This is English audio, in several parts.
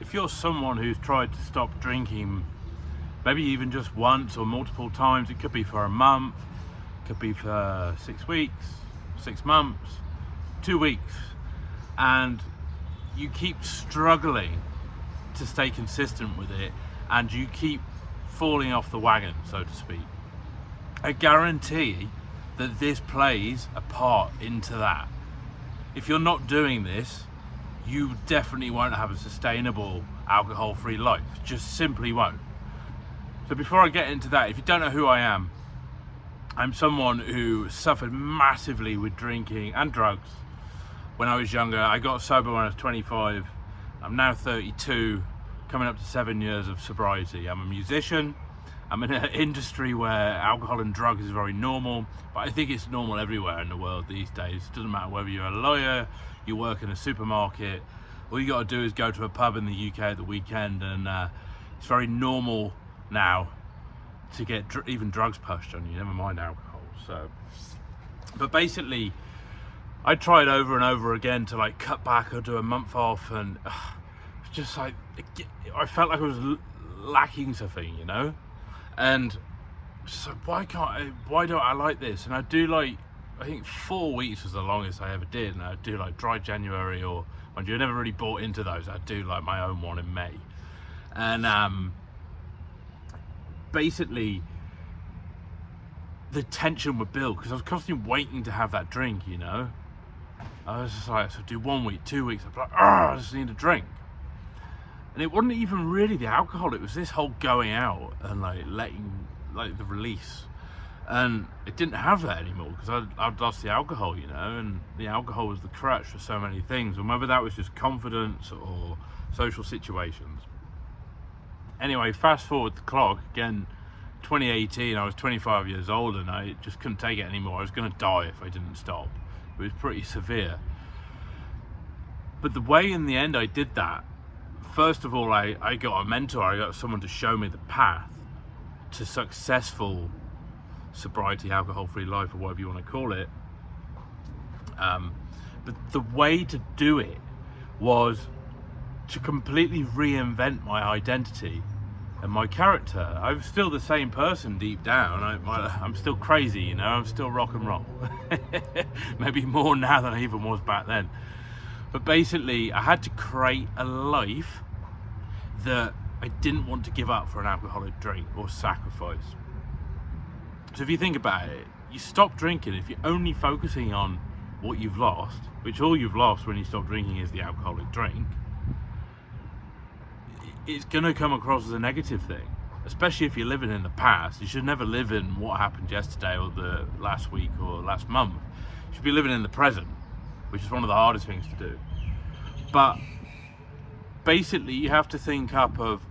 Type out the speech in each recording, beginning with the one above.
if you're someone who's tried to stop drinking, maybe even just once or multiple times, it could be for a month, it could be for 6 weeks, 6 months, 2 weeks, and you keep struggling to stay consistent with it, and you keep falling off the wagon, so to speak, I guarantee that this plays a part into that. If you're not doing this, you definitely won't have a sustainable alcohol-free life. Just simply won't. So before I get into that, if you don't know who I am, I'm someone who suffered massively with drinking and drugs when I was younger. I got sober when I was 25. I'm now 32, coming up to 7 years of sobriety. I'm a musician. I'm in an industry where alcohol and drugs is very normal, but I think it's normal everywhere in the world these days. It doesn't matter whether you're a lawyer, you work in a supermarket, all you got to do is go to a pub in the UK at the weekend, and it's very normal now to get even drugs pushed on you, never mind alcohol. So, but basically, I tried over and over again to like cut back or do a month off, and it's just like, I felt like I was lacking something, you know? And so why don't I like this? And I do like, I think 4 weeks was the longest I ever did, and I do like dry January, or I never really bought into those. I do like my own one in May, and basically the tension would build because I was constantly waiting to have that drink, you know. I was just like, so do 1 week, 2 weeks, I'd be like, I just need a drink. And it wasn't even really the alcohol, it was this whole going out and like letting, like the release. And it didn't have that anymore because I'd lost the alcohol, you know, and the alcohol was the crutch for so many things, and whether that was just confidence or social situations. Anyway, fast forward the clock, again, 2018, I was 25 years old and I just couldn't take it anymore. I was going to die if I didn't stop. It was pretty severe. But the way in the end I did that, first of all, I got a mentor, I got someone to show me the path to successful sobriety, alcohol-free life, or whatever you want to call it. But the way to do it was to completely reinvent my identity and my character. I'm still the same person deep down. I'm still crazy, you know, I'm still rock and roll. Maybe more now than I even was back then. But basically, I had to create a life that I didn't want to give up for an alcoholic drink or sacrifice. So if you think about it, you stop drinking, if you're only focusing on what you've lost, which all you've lost when you stop drinking is the alcoholic drink, it's going to come across as a negative thing, especially if you're living in the past. You should never live in what happened yesterday or the last week or last month. You should be living in the present, which is one of the hardest things to do. But basically, you have to think up of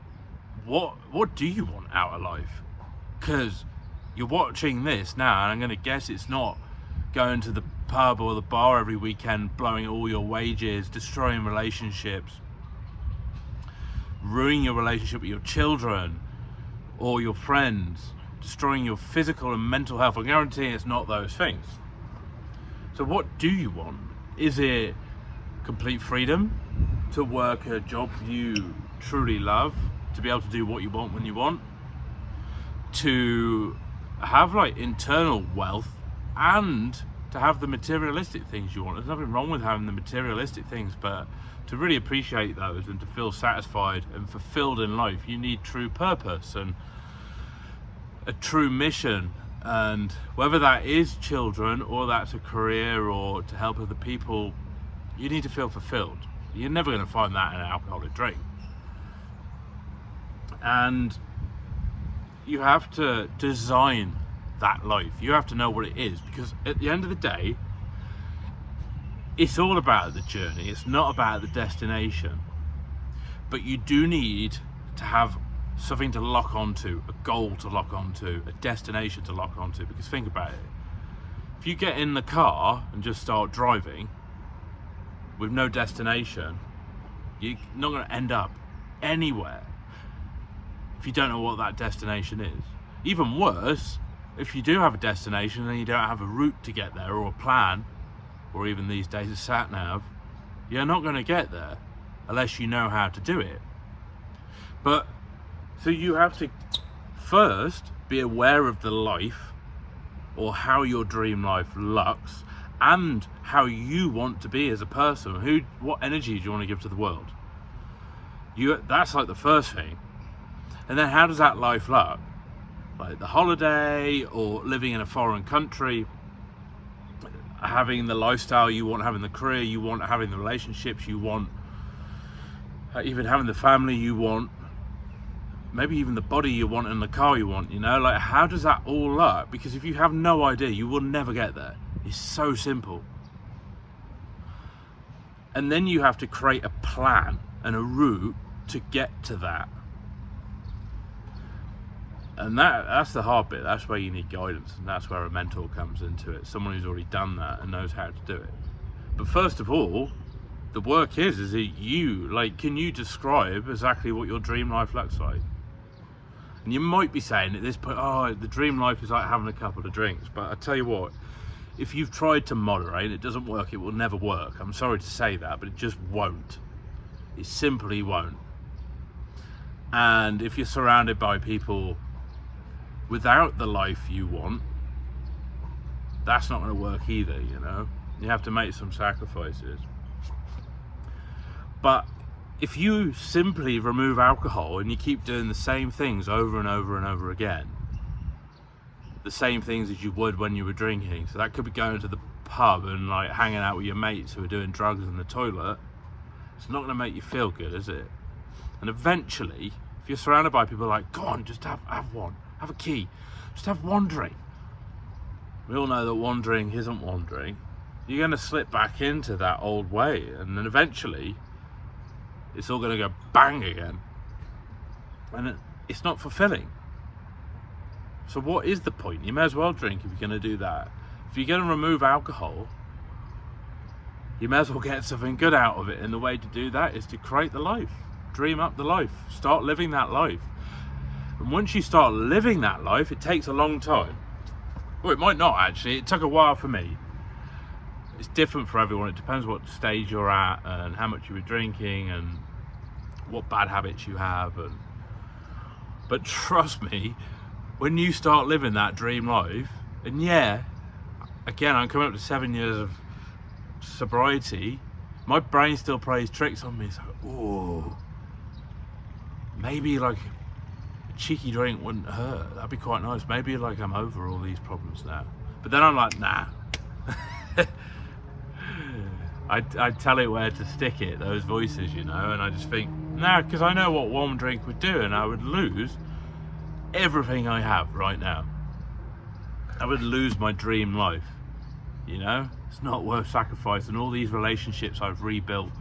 what do you want out of life? Because you're watching this now, and I'm going to guess it's not going to the pub or the bar every weekend, blowing all your wages, destroying relationships, ruining your relationship with your children or your friends, destroying your physical and mental health. I guarantee it's not those things. So what do you want? Is it complete freedom to work a job you truly love, to be able to do what you want when you want, to have like internal wealth, and to have the materialistic things you want? There's nothing wrong with having the materialistic things, but to really appreciate those and to feel satisfied and fulfilled in life, you need true purpose and a true mission. And whether that is children or that's a career or to help other people, you need to feel fulfilled. You're never going to find that in an alcoholic drink. And you have to design that life. You have to know what it is, because at the end of the day, it's all about the journey. It's not about the destination. But you do need to have something to lock onto, a goal to lock onto, a destination to lock onto. Because think about it. If you get in the car and just start driving with no destination, you're not going to end up anywhere if you don't know what that destination is. Even worse, if you do have a destination and you don't have a route to get there or a plan, or even these days a sat nav, you're not going to get there unless you know how to do it. But so you have to first be aware of the life, or how your dream life looks, and how you want to be as a person. What energy do you want to give to the world? That's like the first thing. And then how does that life look? Like the holiday, or living in a foreign country, having the lifestyle you want, having the career you want, having the relationships you want, even having the family you want, maybe even the body you want and the car you want, like how does that all look? Because if you have no idea, you will never get there. It's so simple. And then you have to create a plan and a route to get to that. And that's the hard bit. That's where you need guidance, and that's where a mentor comes into it. Someone who's already done that and knows how to do it. But first of all, the work is that can you describe exactly what your dream life looks like? And you might be saying at this point, oh, the dream life is like having a couple of drinks. But I tell you what, if you've tried to moderate, it doesn't work, it will never work. I'm sorry to say that, but it just won't. It simply won't. And if you're surrounded by people without the life you want, that's not going to work either. You have to make some sacrifices. But if you simply remove alcohol and you keep doing the same things over and over and over again, the same things as you would when you were drinking, so that could be going to the pub and like hanging out with your mates who are doing drugs in the toilet, it's not going to make you feel good, is it? And eventually, if you're surrounded by people like, go on, just have one, have a key, just have one drink. We all know that wandering isn't wandering. You're going to slip back into that old way, and then eventually it's all going to go bang again, and it's not fulfilling. So what is the point? You may as well drink if you're going to do that. If you're going to remove alcohol, you may as well get something good out of it, and the way to do that is to create the life. Dream up the life. Start living that life. And once you start living that life, it takes a long time. Well, it might not actually. It took a while for me. It's different for everyone. It depends what stage you're at and how much you were drinking and what bad habits you have. But trust me, when you start living that dream life, and yeah, again, I'm coming up to 7 years of sobriety, my brain still plays tricks on me. It's like, oh, maybe like a cheeky drink wouldn't hurt. That'd be quite nice. Maybe like I'm over all these problems now. But then I'm like, nah. I tell it where to stick it, those voices, and I just think, nah, because I know what one drink would do, and I would lose everything I have right now. I would lose my dream life, It's not worth sacrificing all these relationships I've rebuilt,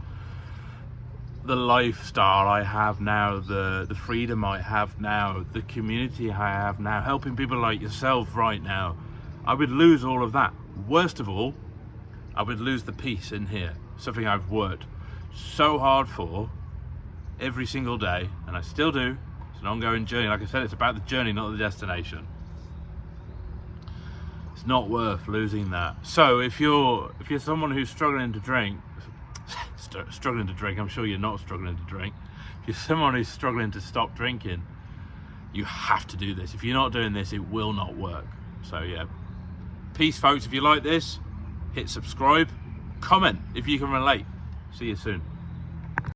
the lifestyle I have now, the freedom I have now, the community I have now, helping people like yourself right now. I would lose all of that. Worst of all, I would lose the peace in here, something I've worked so hard for every single day, and I still do. It's an ongoing journey. Like I said, it's about the journey, not the destination. It's not worth losing that. So if you're someone who's struggling to drink, I'm sure you're not struggling to drink. If you're someone who's struggling to stop drinking, you have to do this. If you're not doing this, it will not work. So yeah, peace, folks. If you like this, hit subscribe, comment if you can relate. See you soon.